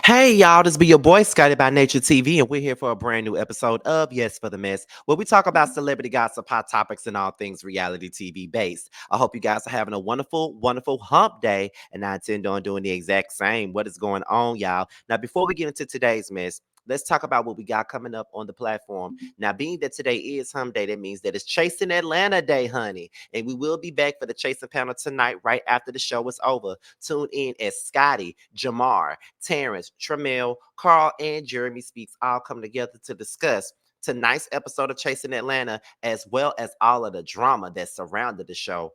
Hey y'all, this be your boy Scotty by Nature TV, and we're here for a brand new episode of Yes for the Mess, where we talk about celebrity gossip, hot topics, and all things reality TV based. I hope you guys are having a wonderful, wonderful hump day, and I intend on doing the exact same. What is going on, y'all? Now, before we get into today's mess, let's talk about what we got coming up on the platform. Now, being that today is Hump Day, that means that it's Chasing Atlanta Day, honey. And we will be back for the Chasing panel tonight, right after the show is over. Tune in as Scotty, Jamar, Terrence, Tramel, Carl, and Jeremy Speaks all come together to discuss tonight's episode of Chasing Atlanta, as well as all of the drama that surrounded the show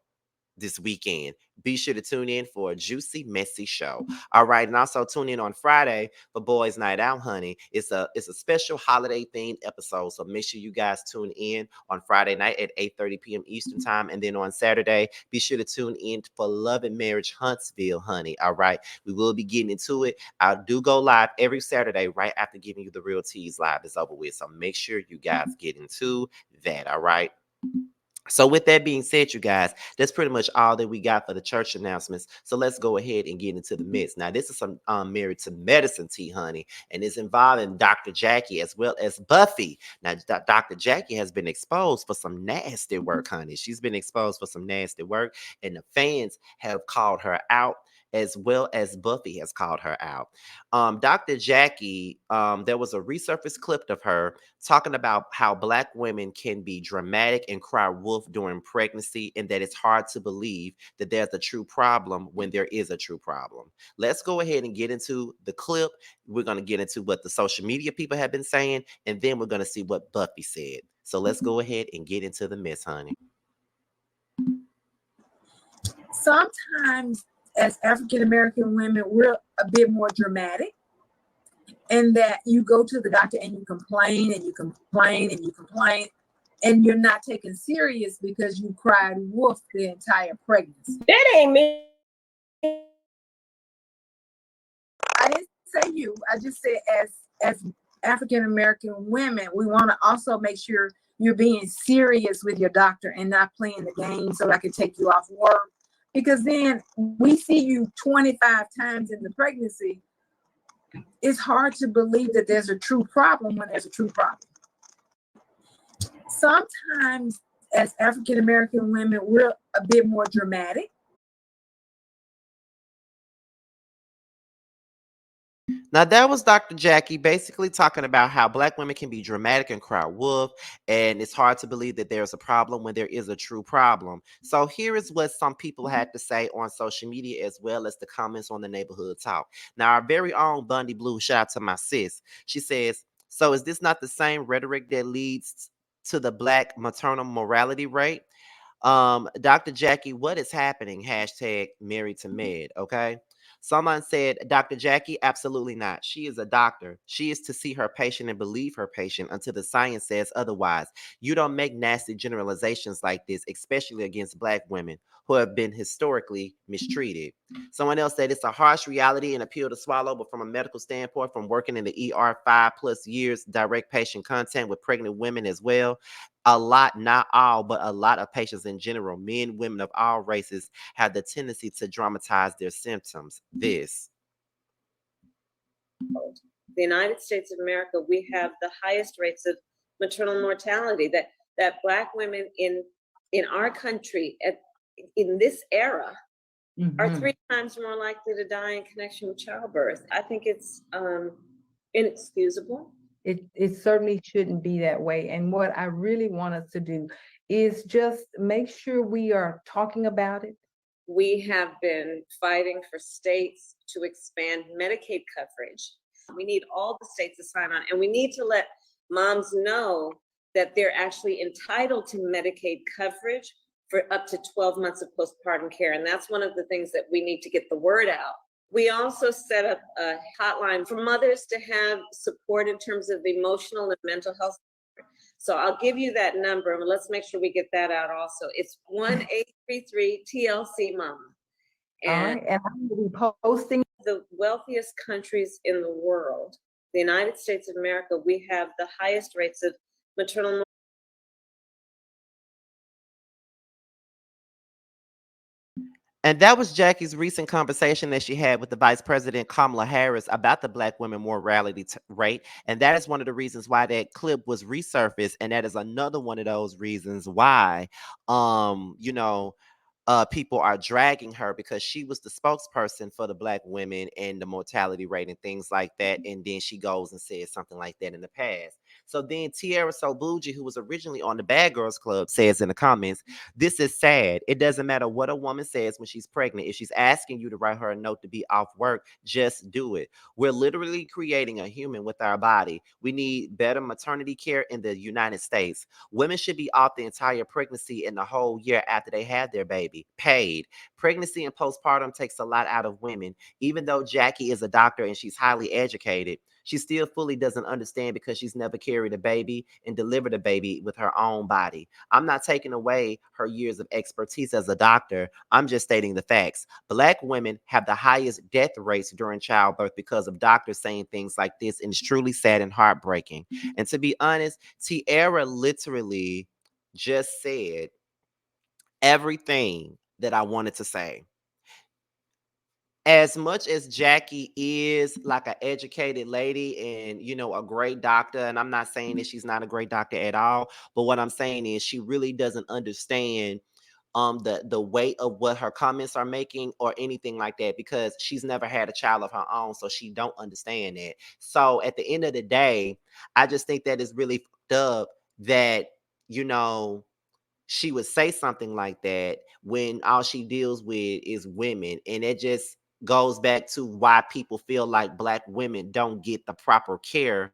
this weekend. Be sure to tune in for a juicy, messy show. All right, and also tune in on Friday for Boys Night Out, honey. It's a special holiday themed episode, so make sure you guys tune in on Friday night at 8:30 p.m. Eastern time, and then on Saturday, be sure to tune in for Love and Marriage Huntsville, honey. All right, we will be getting into it. I do go live every Saturday right after giving you the Real Tease live is over with, so make sure you guys get into that. All right. So with that being said, you guys, that's pretty much all that we got for the church announcements. So let's go ahead and get into the midst. Now, this is some Married to Medicine tea, honey, and it's involving Dr. Jackie as well as Buffy. Now, Dr. Jackie has been exposed for some nasty work, honey. She's been exposed for some nasty work, and the fans have called her out as well as Buffy has called her out. Dr. Jackie, there was a resurfaced clip of her talking about how Black women can be dramatic and cry wolf during pregnancy, and that it's hard to believe that there's a true problem when there is a true problem. Let's go ahead and get into the clip. We're going to get into what the social media people have been saying, and then we're going to see what Buffy said. So let's go ahead and get into the mess, honey. Sometimes, as African American women, we're a bit more dramatic in that you go to the doctor and you complain and you complain and you complain, and you're not taken serious because you cried wolf the entire pregnancy. That ain't me. I didn't say you. I just said as African American women, we want to also make sure you're being serious with your doctor and not playing the game so I can take you off work. Because then we see you 25 times in the pregnancy. It's hard to believe that there's a true problem when there's a true problem. Sometimes, as African American women, we're a bit more dramatic. Now, that was Dr. Jackie basically talking about how Black women can be dramatic and cry wolf, and it's hard to believe that there's a problem when there is a true problem. So, here is what some people had to say on social media as well as the comments on the neighborhood talk. Now, our very own Bundy Blue, shout out to my sis. She says, "So, is this not the same rhetoric that leads to the Black maternal morality rate? Dr. Jackie, what is happening? Hashtag married to med." Okay. Someone said, Dr. Jackie, absolutely not. She is a doctor. She is to see her patient and believe her patient until the science says otherwise. You don't make nasty generalizations like this, especially against Black women who have been historically mistreated. Someone else said it's a harsh reality and a pill to swallow, but from a medical standpoint, from working in the ER 5+ years, direct patient contact with pregnant women as well, a lot, not all, but a lot of patients in general, men, women of all races, have the tendency to dramatize their symptoms. This. The United States of America, we have the highest rates of maternal mortality. That Black women in our country in this era are 3 times more likely to die in connection with childbirth. I think it's inexcusable. It certainly shouldn't be that way. And what I really want us to do is just make sure we are talking about it. We have been fighting for states to expand Medicaid coverage. We need all the states to sign on, and we need to let moms know that they're actually entitled to Medicaid coverage for up to 12 months of postpartum care. And that's one of the things that we need to get the word out. We also set up a hotline for mothers to have support in terms of emotional and mental health. So I'll give you that number, and let's make sure we get that out also. It's 1-833-TLC-MAMA. And I'm going to be posting. The wealthiest countries in the world, the United States of America, we have the highest rates of maternal. And that was Jackie's recent conversation that she had with the Vice President Kamala Harris about the Black women mortality rate. And that is one of the reasons why that clip was resurfaced. And that is another one of those reasons why, you know, people are dragging her because she was the spokesperson for the Black women and the mortality rate and things like that. And then she goes and says something like that in the past. So then Tierra Sobuji, who was originally on the Bad Girls Club, says in the comments, "This is sad. It doesn't matter what a woman says when she's pregnant. If she's asking you to write her a note to be off work, just do it. We're literally creating a human with our body. We need better maternity care in the United States. Women should be off the entire pregnancy and the whole year after they have their baby, paid. Pregnancy and postpartum takes a lot out of women. Even though Jackie is a doctor and she's highly educated, she still fully doesn't understand because she's never carried a baby and delivered a baby with her own body. I'm not taking away her years of expertise as a doctor. I'm just stating the facts. Black women have the highest death rates during childbirth because of doctors saying things like this, and it's truly sad and heartbreaking." And to be honest, Tierra literally just said everything that I wanted to say. As much as Jackie is like an educated lady and, you know, a great doctor, and I'm not saying that she's not a great doctor at all, but what I'm saying is she really doesn't understand the weight of what her comments are making or anything like that, because she's never had a child of her own, so she don't understand that. So at the end of the day, I just think that is really fucked up that, you know, she would say something like that when all she deals with is women. And it just goes back to why people feel like Black women don't get the proper care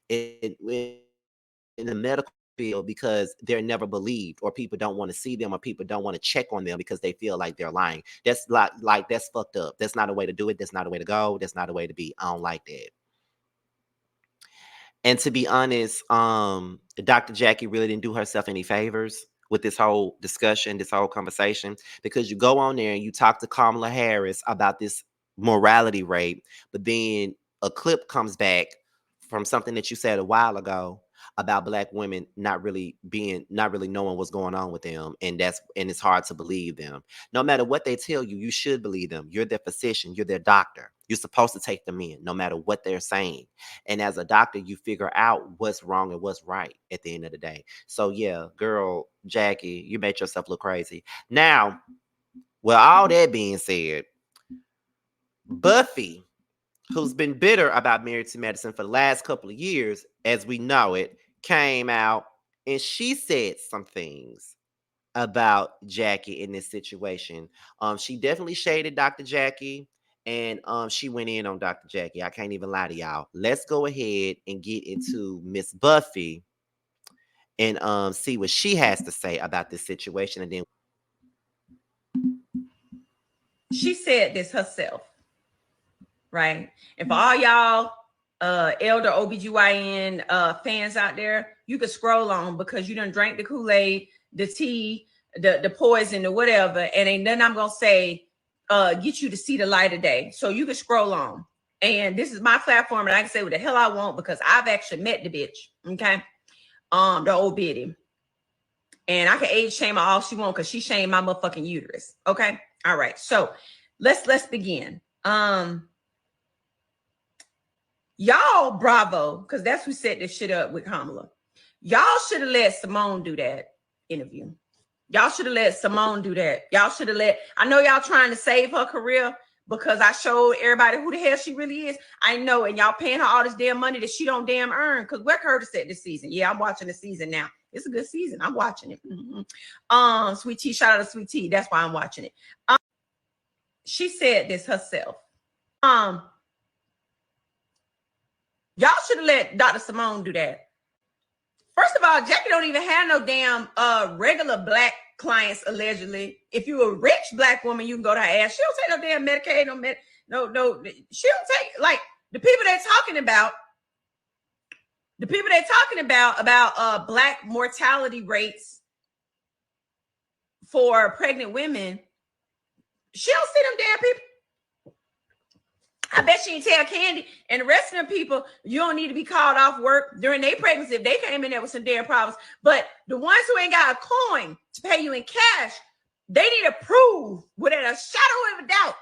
in the medical field, because they're never believed, or people don't want to see them, or people don't want to check on them because they feel like they're lying. That's that's fucked up. That's not a way to do it. That's not a way to go. That's not a way to be. I don't like that. And to be honest, Dr. Jackie really didn't do herself any favors with this whole discussion, this whole conversation, because you go on there and you talk to Kamala Harris about this morality rate, but then a clip comes back from something that you said a while ago about Black women not really knowing what's going on with them, and it's hard to believe them. No matter what they tell you, you should believe them. You're their physician, you're their doctor. You're supposed to take them in no matter what they're saying. And as a doctor, you figure out what's wrong and what's right at the end of the day. So yeah, girl, Jackie, you made yourself look crazy. Now, with all that being said, Buffy, who's been bitter about Married to Medicine for the last couple of years, as we know it, came out and she said some things about Jackie in this situation. She definitely shaded Dr. Jackie, and she went in on Dr. Jackie. I can't even lie to y'all. Let's go ahead and get into Miss Buffy and see what she has to say about this situation, and then she said this herself, right? And for all y'all elder OBGYN fans out there, you could scroll on because you done drank the Kool-Aid, the tea, the poison, or whatever, and ain't nothing I'm gonna say get you to see the light of day. So you can scroll on. And this is my platform, and I can say what the hell I want because I've actually met the bitch. Okay. The old biddy. And I can age shame her all she wants because she shamed my motherfucking uterus. Okay. All right. So let's begin. Y'all bravo, because that's who set this shit up with Kamala. Y'all should have let Simone do that interview. Y'all should have let Simone do that. Y'all should have I know y'all trying to save her career because I showed everybody who the hell she really is. I know, and y'all paying her all this damn money that she don't damn earn. Because where Curtis set this season? Yeah, I'm watching the season now. It's a good season. I'm watching it. Mm-hmm. Sweet Tea, shout out to Sweet Tea. That's why I'm watching it. She said this herself. Y'all should have let Dr. Simone do that. First of all, Jackie don't even have no damn regular Black clients, allegedly. If you're a rich Black woman, you can go to her ass. She don't take no damn Medicaid, no. She don't take, like, the people they're talking about Black mortality rates for pregnant women. She don't see them damn people. I bet she didn't tell Candy and the rest of them people, you don't need to be called off work during their pregnancy if they came in there with some damn problems. But the ones who ain't got a coin to pay you in cash, They need to prove without a shadow of a doubt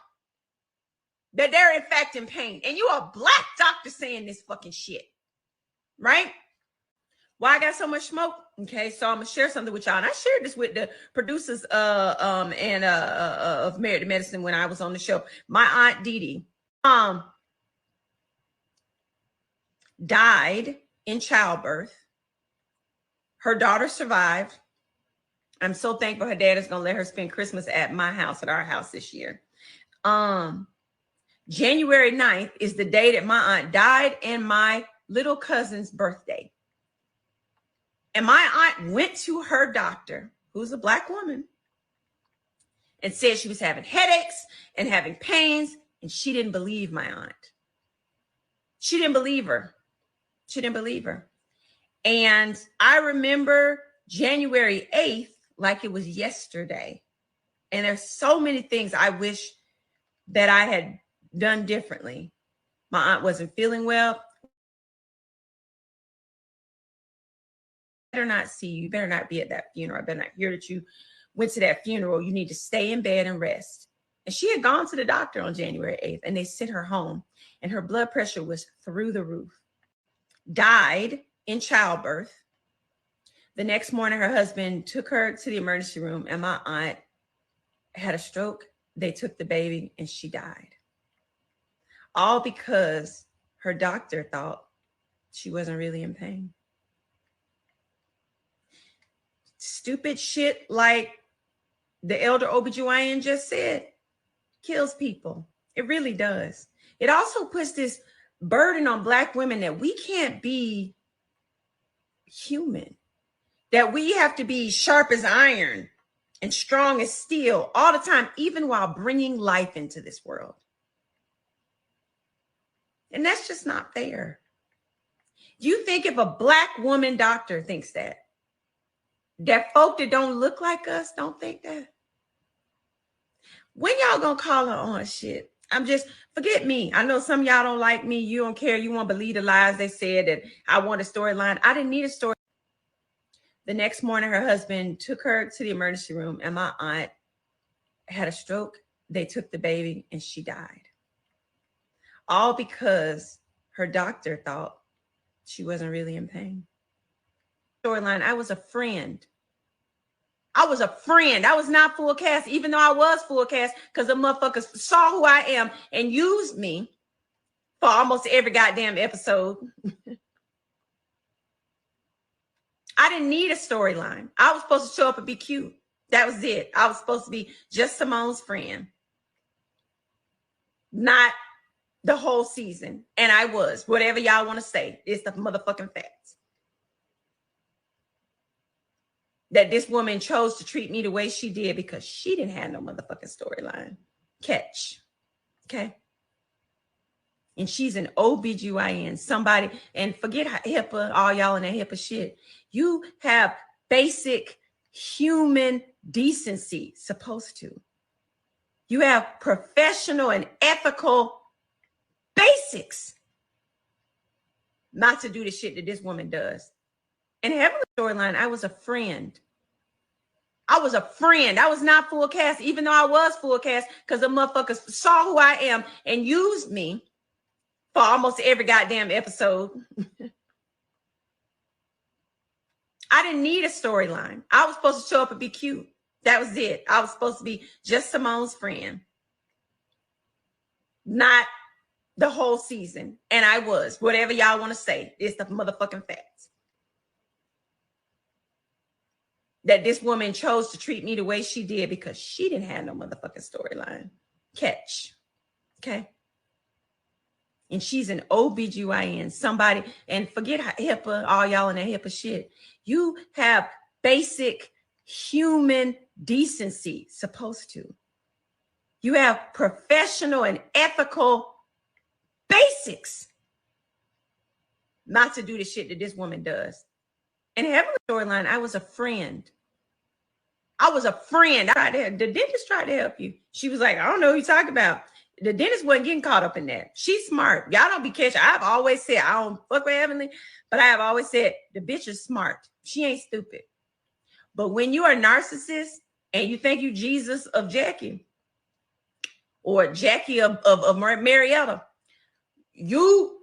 that they're in fact in pain. And you are a black doctor saying this fucking shit, right? Why I got so much smoke? Okay, so I'm gonna share something with y'all. And I shared this with the producers of Married to Medicine when I was on the show. My aunt Dee Dee died in childbirth. Her daughter survived. I'm so thankful her dad is gonna let her spend Christmas at my house, at our house this year. January 9th is the day that my aunt died and my little cousin's birthday. And my aunt went to her doctor, who's a black woman, and said she was having headaches and having pains, and she didn't believe my aunt. She didn't believe her. She didn't believe her. And I remember January 8th like it was yesterday. And there's so many things I wish that I had done differently. My aunt wasn't feeling well. Better not see you. You better not be at that funeral. I better not hear that you went to that funeral. You need to stay in bed and rest. And she had gone to the doctor on January 8th and they sent her home and her blood pressure was through the roof. Died in childbirth. The next morning, her husband took her to the emergency room and my aunt had a stroke. They took the baby and she died. All because her doctor thought she wasn't really in pain. Stupid shit like the elder OBGYN just said kills people. It really does. It also puts this burden on Black women that we can't be human, that we have to be sharp as iron and strong as steel all the time, even while bringing life into this world. And that's just not fair. You think if a Black woman doctor thinks that folk that don't look like us don't think that? When y'all gonna call her on shit? Forget me. I know some of y'all don't like me. You don't care. You won't believe the lies they said that I want a storyline. I didn't need a story. The next morning, her husband took her to the emergency room and my aunt had a stroke. They took the baby and she died. All because her doctor thought she wasn't really in pain. Storyline, I was a friend. I was not full cast, even though I was full cast, because the motherfuckers saw who I am and used me for almost every goddamn episode. I didn't need a storyline. I was supposed to show up and be cute. That was it. I was supposed to be just Simone's friend. Not the whole season. And I was. Whatever y'all want to say. It's the motherfucking facts. That this woman chose to treat me the way she did because she didn't have no motherfucking storyline. Catch. Okay? And she's an OBGYN, somebody, and forget HIPAA, all y'all in that HIPAA shit. You have basic human decency, supposed to. You have professional and ethical basics not to do the shit that this woman does. And having a storyline, I was a friend. I was not full cast, even though I was full cast, because the motherfuckers saw who I am and used me for almost every goddamn episode. I didn't need a storyline. I was supposed to show up and be cute. That was it. I was supposed to be just Simone's friend. Not the whole season. And I was. Whatever y'all want to say. It's the motherfucking facts. That this woman chose to treat me the way she did because she didn't have no motherfucking storyline. Catch. Okay? And she's an OBGYN, somebody, and forget HIPAA, all y'all in that HIPAA shit. You have basic human decency, supposed to. You have professional and ethical basics not to do the shit that this woman does. And having a storyline, I was a friend. The dentist tried to help you. She was like, I don't know who you're talking about. The dentist wasn't getting caught up in that. She's smart. Y'all don't be catching. I've always said, I don't fuck with Heavenly, but I have always said, the bitch is smart. She ain't stupid. But when you are a narcissist and you think you Jesus of Jackie or Jackie of Marietta, you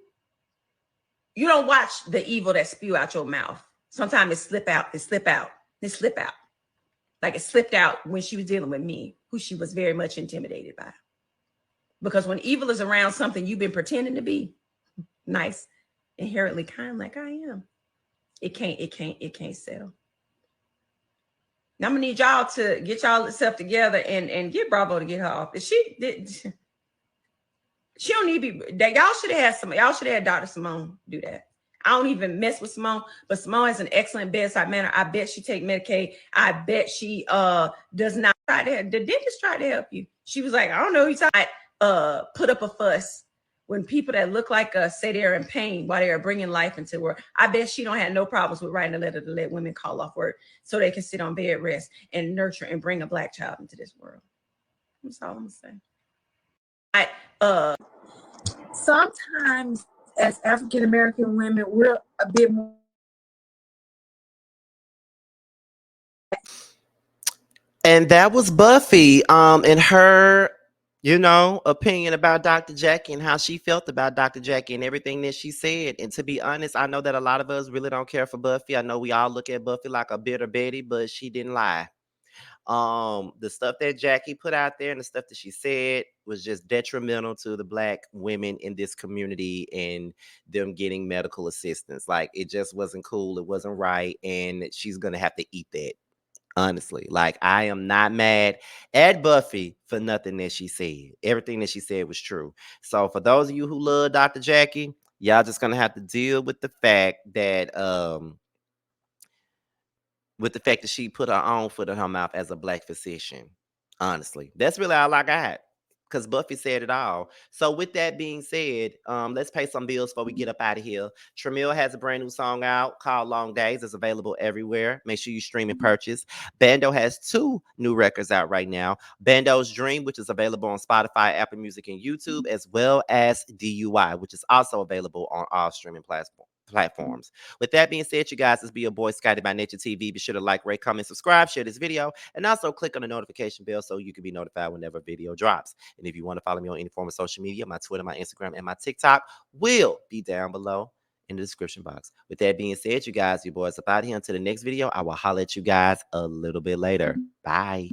don't watch the evil that spew out your mouth. Sometimes it slip out, it slip out, it slip out. Like it slipped out when she was dealing with me, who she was very much intimidated by. Because when evil is around something you've been pretending to be nice, inherently kind like I am, it can't settle. Now I'm gonna need y'all to get y'all stuff together and get Bravo to get her off. If she don't need to be that. Y'all should have had Dr. Simone do that. I don't even mess with Simone, but Simone has an excellent bedside manner. I bet she take Medicaid. I bet she does not try to help. The dentist tried to help you. She was like, I don't know, you put up a fuss when people that look like us say they're in pain while they are bringing life into the world. I bet she don't have no problems with writing a letter to let women call off work so they can sit on bed rest and nurture and bring a Black child into this world. That's all I'm gonna say. Sometimes as African American women, we're a bit more. And that was Buffy, and her, opinion about Dr. Jackie and how she felt about Dr. Jackie and everything that she said. And to be honest, I know that a lot of us really don't care for Buffy. I know we all look at Buffy like a bitter Betty, but she didn't lie. The stuff that Jackie put out there and the stuff that she said was just detrimental to the Black women in this community and them getting medical assistance. Like, it just wasn't cool. It wasn't right. And she's gonna have to eat that. Honestly, like, I am not mad at Buffy for nothing that she said. Everything that she said was true. So for those of you who love Dr. Jackie, y'all just gonna have to deal with the fact that she put her own foot in her mouth as a Black physician. Honestly, that's really all I got. Because Buffy said it all. So with that being said, let's pay some bills before we get up out of here. Tramiel has a brand new song out called Long Days. It's available everywhere. Make sure you stream and purchase. Bando has 2 new records out right now. Bando's Dream, which is available on Spotify, Apple Music, and YouTube, as well as DUI, which is also available on all streaming platforms. With that being said, you guys, this be your boy Scotty by Nature TV. Be sure to like, rate, comment, subscribe, share this video, and also click on the notification bell so you can be notified whenever a video drops. And if you want to follow me on any form of social media, my Twitter, my Instagram, and my TikTok will be down below in the description box. With that being said, you guys, your boys up out here. Until the next video, I will holler at you guys a little bit later. Bye.